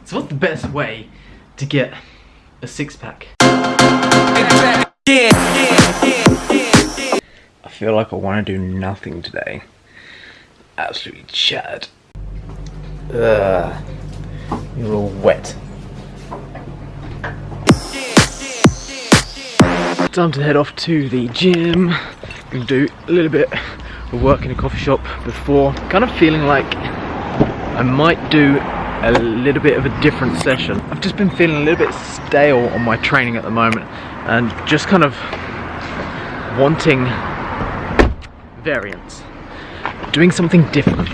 So what's the best way to get a six-pack? I feel like I want to do nothing today. Absolutely chattered. You're all wet. Time to head off to the gym and do a little bit of work in a coffee shop before. Kind of feeling like I might do a little bit of a different session. I've just been feeling a little bit stale on my training at the moment and just kind of wanting variance, doing something different.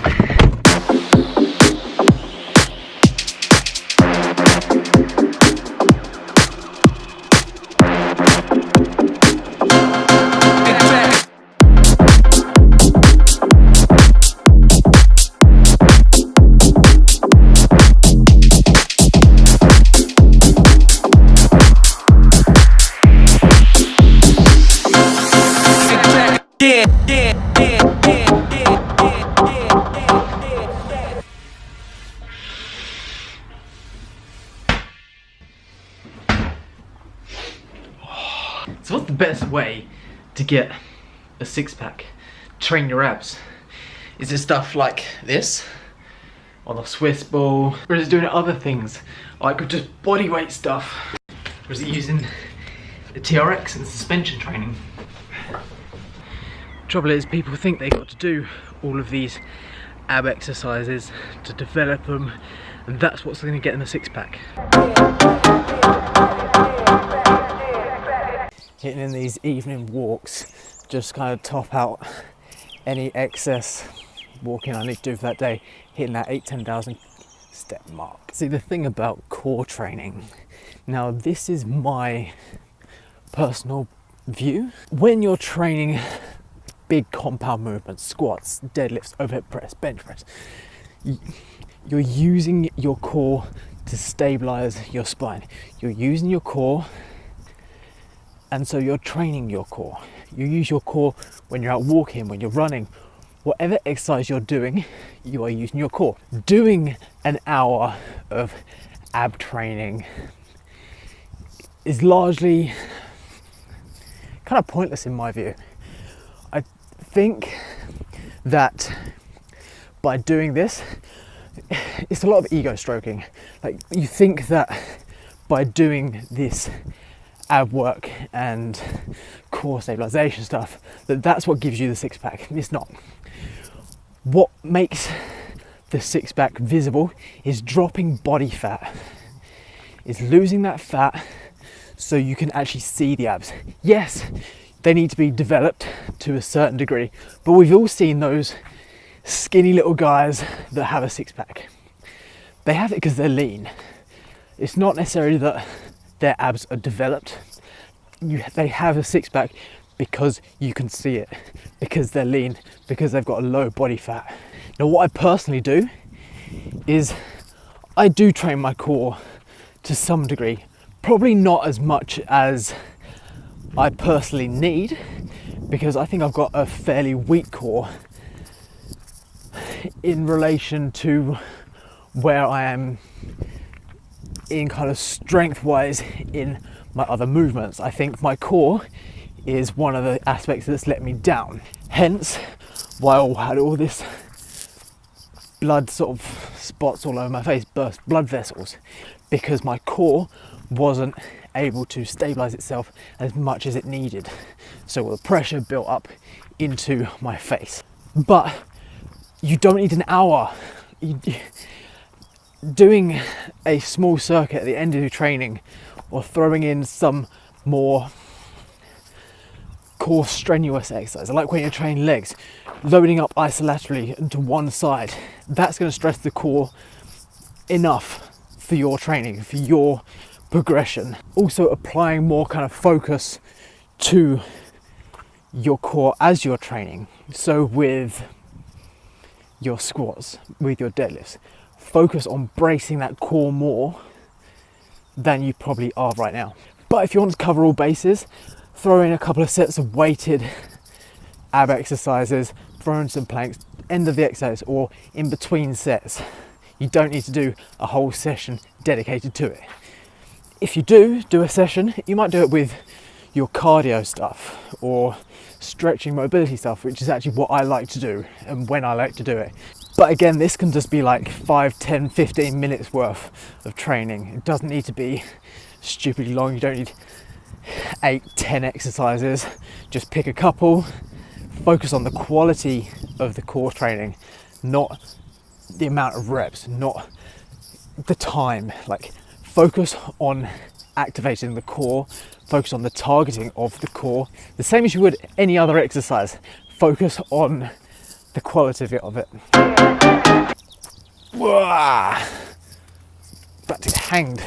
So what's the best way to get a six-pack? Train your abs. Is it stuff like this on a Swiss ball, or is it doing other things like just body weight stuff, or is it using the TRX and suspension training? Trouble is, people think they got to do all of these ab exercises to develop them, and that's what's going to get them a six-pack. Hitting in these evening walks just kind of top out any excess walking I need to do for that day, hitting that 8,000-10,000 step mark. See, the thing about core training, now this is my personal view. When you're training big compound movements, squats, deadlifts, overhead press, bench press, you're using your core to stabilize your spine. You're using your core, and so you're training your core. You use your core when you're out walking, when you're running, whatever exercise you're doing, you are using your core. Doing an hour of ab training is largely kind of pointless in my view. I think that by doing this, it's a lot of ego stroking. Like, you think that by doing this ab work and core stabilization stuff, that's what gives you the six-pack. It's not. What makes the six-pack visible is dropping body fat, is losing that fat so you can actually see the abs. Yes, they need to be developed to a certain degree, but we've all seen those skinny little guys that have a six-pack. They have it because they're lean. It's not necessarily that their abs are developed. They have a six-pack because you can see it, because they're lean, because they've got a low body fat. Now, what I personally do is I do train my core to some degree, probably not as much as I personally need, because I think I've got a fairly weak core in relation to where I am in kind of strength-wise in my other movements. I think my core is one of the aspects that's let me down. Hence why I had all this blood sort of spots all over my face, burst blood vessels, because my core wasn't able to stabilize itself as much as it needed. So all the pressure built up into my face. But you don't need an hour. Doing a small circuit at the end of your training, or throwing in some more core strenuous exercise, like when you're training legs, loading up isolaterally to one side, that's going to stress the core enough for your training, for your progression. Also applying more kind of focus to your core as you're training. So with your squats, with your deadlifts, focus on bracing that core more than you probably are right now. But if you want to cover all bases, throw in a couple of sets of weighted ab exercises, throw in some planks, end of the exercise or in between sets. You don't need to do a whole session dedicated to it. If you do a session, you might do it with your cardio stuff or stretching mobility stuff, which is actually what I like to do and when I like to do it. But again, this can just be like 5, 10, 15 minutes worth of training. It doesn't need to be stupidly long. You don't need 8, 10 exercises. Just pick a couple, focus on the quality of the core training, not the amount of reps, not the time. Like, focus on activating the core, focus on the targeting of the core, the same as you would any other exercise. Focus on the quality of it. Wah! About to get hanged.